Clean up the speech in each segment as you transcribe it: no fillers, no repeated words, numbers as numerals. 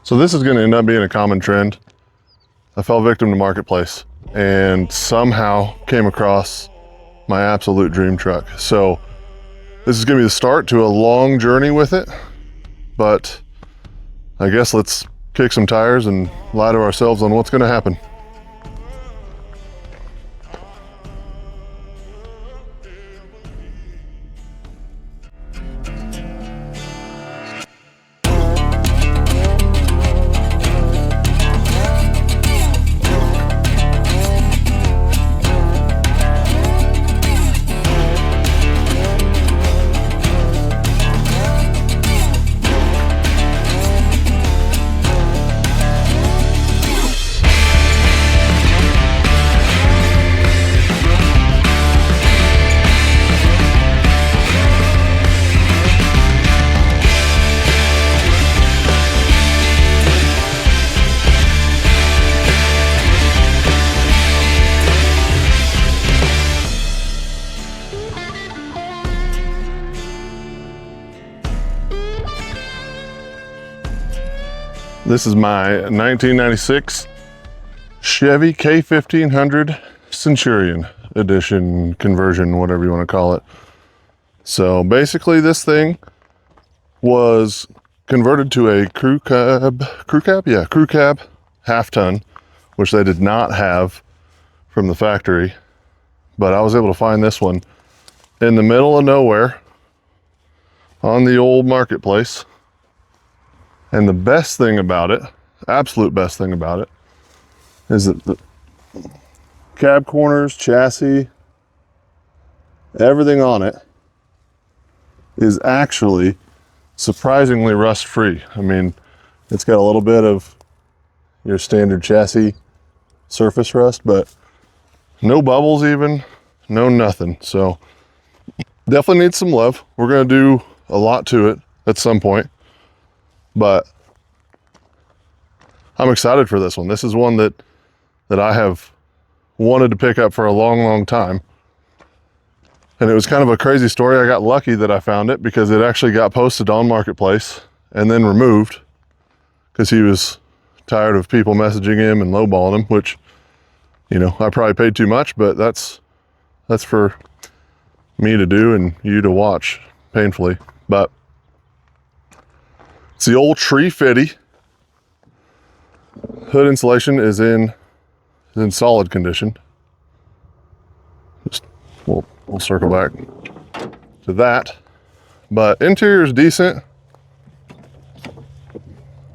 So this is going to end up being a common trend. I fell victim to marketplace and somehow came across my absolute dream truck. So this is going to be the start to a long journey with it, but I guess let's kick some tires and lie to ourselves on what's going to happen. This is my 1996 Chevy K1500 Centurion edition conversion, whatever you want to call it. So basically this thing was converted to a crew cab half ton, which they did not have from the factory. But I was able to find this one in the middle of nowhere on the old marketplace. And the best thing about it, absolute best thing about it, is that the cab corners, chassis, everything on it is actually surprisingly rust-free. I mean, it's got a little bit of your standard chassis surface rust, but no bubbles even, no nothing. So definitely needs some love. We're gonna do a lot to it at some point. But I'm excited for this one. This is one that I have wanted to pick up for a long, long time. And it was kind of a crazy story. I got lucky that I found it because it actually got posted on Marketplace and then removed because he was tired of people messaging him and lowballing him, which, you know, I probably paid too much, but that's for me to do and you to watch painfully. But it's the old tree fitty. Hood insulation is in solid condition. Just we'll circle back to that. But interior is decent.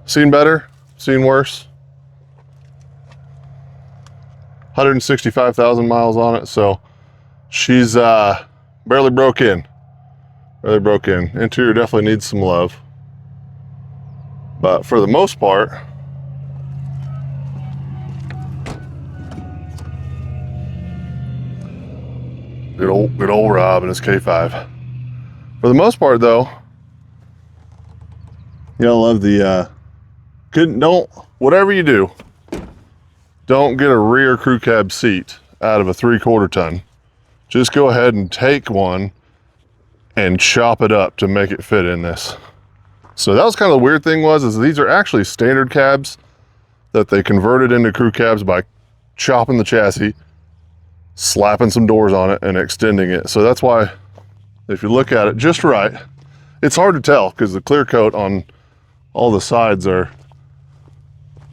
Seen better, seen worse. 165,000 miles on it, so she's barely broke in. Barely broke in. Interior definitely needs some love. But for the most part, good old Rob and his K5. For the most part though, you know, love the, whatever you do, don't get a rear crew cab seat out of a 3/4 ton. Just go ahead and take one and chop it up to make it fit in this. So that was kind of the weird thing is these are actually standard cabs that they converted into crew cabs by chopping the chassis, slapping some doors on it and extending it. So that's why if you look at it just right, it's hard to tell because the clear coat on all the sides are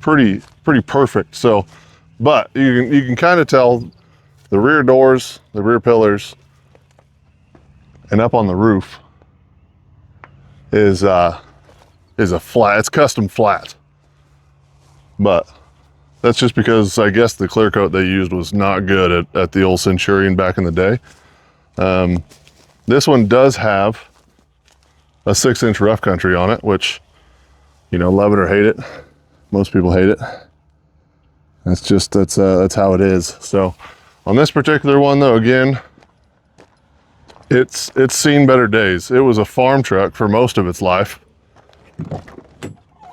pretty perfect. So, but you can kind of tell the rear doors, the rear pillars, and up on the roof is a flat, it's custom flat. But that's just because I guess the clear coat they used was not good at the old Centurion back in the day. This one does have a 6-inch rough country on it, which, you know, love it or hate it. Most people hate it. That's how it is. So on this particular one though, again, it's seen better days. It was a farm truck for most of its life.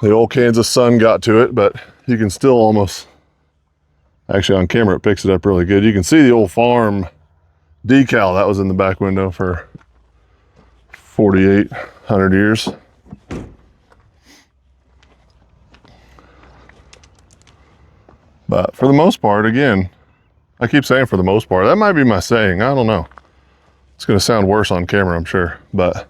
The old Kansas sun got to it, but you can still almost, actually on camera it picks it up really good. You can see the old farm decal that was in the back window for 4,800 years. But for the most part, again, I keep saying for the most part, that might be my saying, I don't know. It's gonna sound worse on camera, I'm sure, but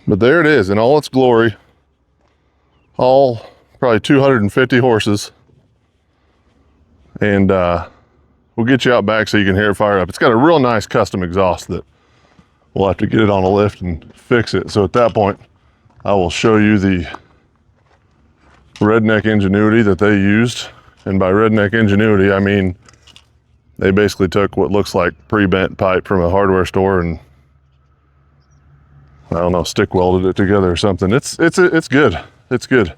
there it is in all its glory. All probably 250 horses. And we'll get you out back so you can hear it fire up. It's got a real nice custom exhaust that we'll have to get it on a lift and fix it. So at that point, I will show you the redneck ingenuity that they used. And by redneck ingenuity, I mean, they basically took what looks like pre-bent pipe from a hardware store and, I don't know, stick welded it together or something. It's good. It's good.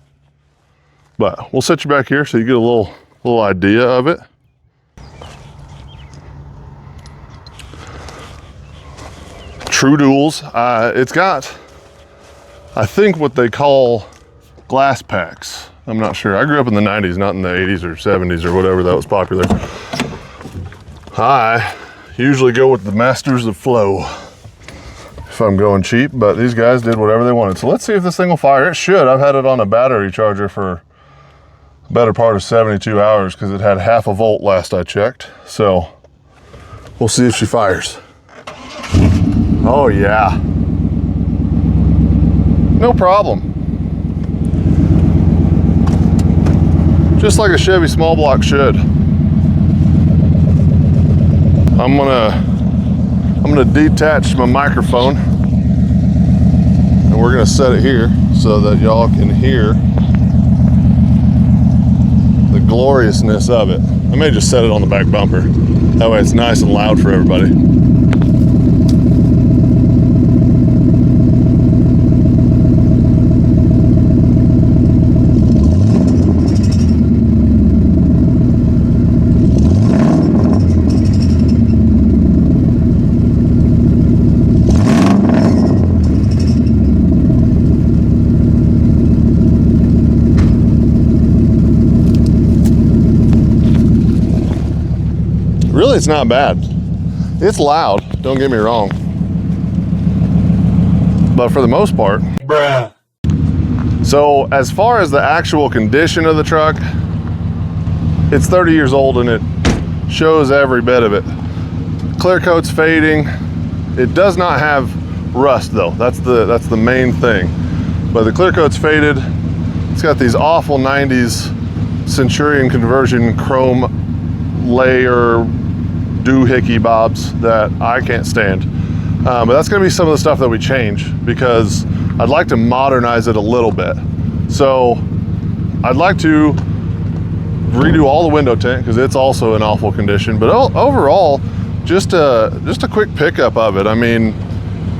But we'll set you back here so you get a little idea of it. True duals. It's got, I think, what they call glass packs. I'm not sure. I grew up in the 90s, not in the 80s or 70s or whatever that was popular. I usually go with the Masters of Flow if I'm going cheap, but these guys did whatever they wanted. So let's see if this thing will fire. It should. I've had it on a battery charger for the better part of 72 hours because it had half a volt last I checked. So we'll see if she fires. Oh yeah. No problem. Just like a Chevy small block should. I'm gonna detach my microphone and we're gonna set it here so that y'all can hear the gloriousness of it. I may just set it on the back bumper. That way it's nice and loud for everybody. Really, it's not bad. It's loud, don't get me wrong. But for the most part, bruh. So as far as the actual condition of the truck, it's 30 years old and it shows every bit of it. Clear coat's fading. It does not have rust though. That's the main thing. But the clear coat's faded. It's got these awful 90s Centurion conversion chrome layer doohickey bobs that I can't stand. But that's gonna be some of the stuff that we change because I'd like to modernize it a little bit. So I'd like to redo all the window tint because it's also in awful condition. But overall, just a quick pickup of it. I mean,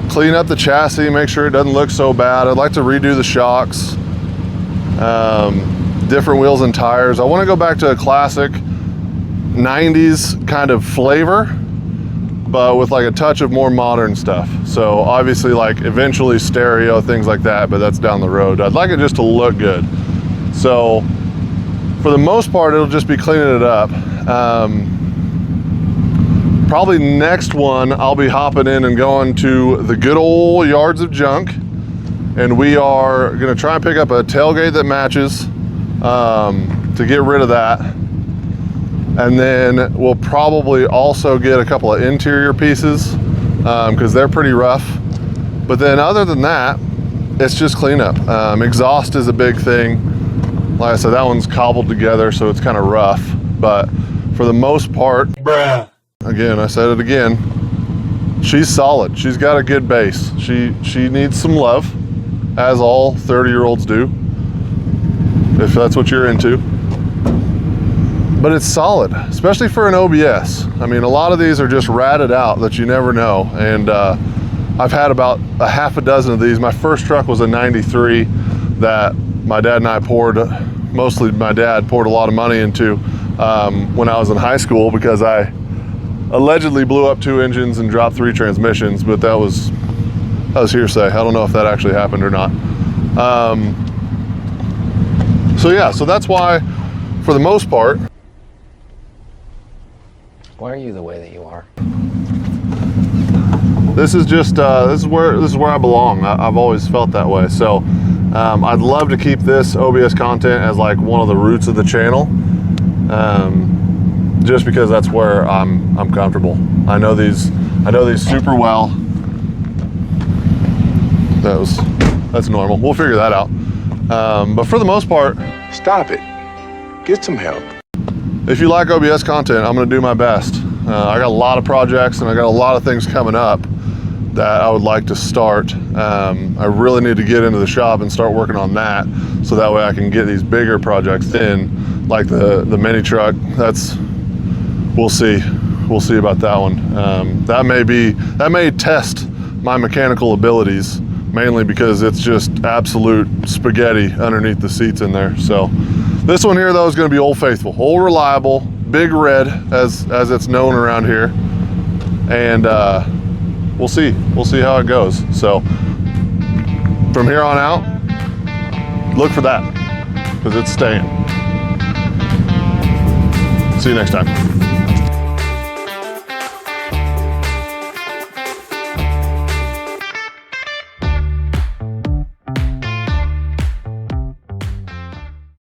clean up the chassis, make sure it doesn't look so bad. I'd like to redo the shocks, different wheels and tires. I wanna go back to a classic 90s kind of flavor, but with like a touch of more modern stuff. So obviously like eventually stereo, things like that, but that's down the road. I'd like it just to look good. So for the most part, it'll just be cleaning it up. Probably next one, I'll be hopping in and going to the good old yards of junk. And we are gonna try and pick up a tailgate that matches to get rid of that. And then we'll probably also get a couple of interior pieces because they're pretty rough. But then other than that, it's just cleanup. Exhaust is a big thing. Like I said, that one's cobbled together, so it's kind of rough. But for the most part, bruh. Again, I said it again, she's solid. She's got a good base. She needs some love, as all 30-year-olds do, if that's what you're into. But it's solid, especially for an OBS. I mean, a lot of these are just ratted out that you never know. And I've had about a half a dozen of these. My first truck was a 93 that my dad and I mostly my dad poured a lot of money into when I was in high school because I allegedly blew up 2 engines and dropped 3 transmissions, but that was hearsay. I don't know if that actually happened or not. So yeah, so that's why, for the most part, why are you the way that you are? This is just this is where I belong. I've always felt that way. So I'd love to keep this OBS content as like one of the roots of the channel, just because that's where I'm comfortable. I know these super well. That's normal. We'll figure that out. But for the most part, Stop it. Get some help. if you like OBS content, I'm gonna do my best. I got a lot of projects and I got a lot of things coming up that I would like to start. I really need to get into the shop and start working on that, so that way I can get these bigger projects in, like the mini truck. We'll see about that one. That may test my mechanical abilities, mainly because it's just absolute spaghetti underneath the seats in there. So this one here though is going to be Old Faithful, Old Reliable, Big Red as it's known around here, and we'll see how it goes. So from here on out, look for that, because it's staying. See you next time.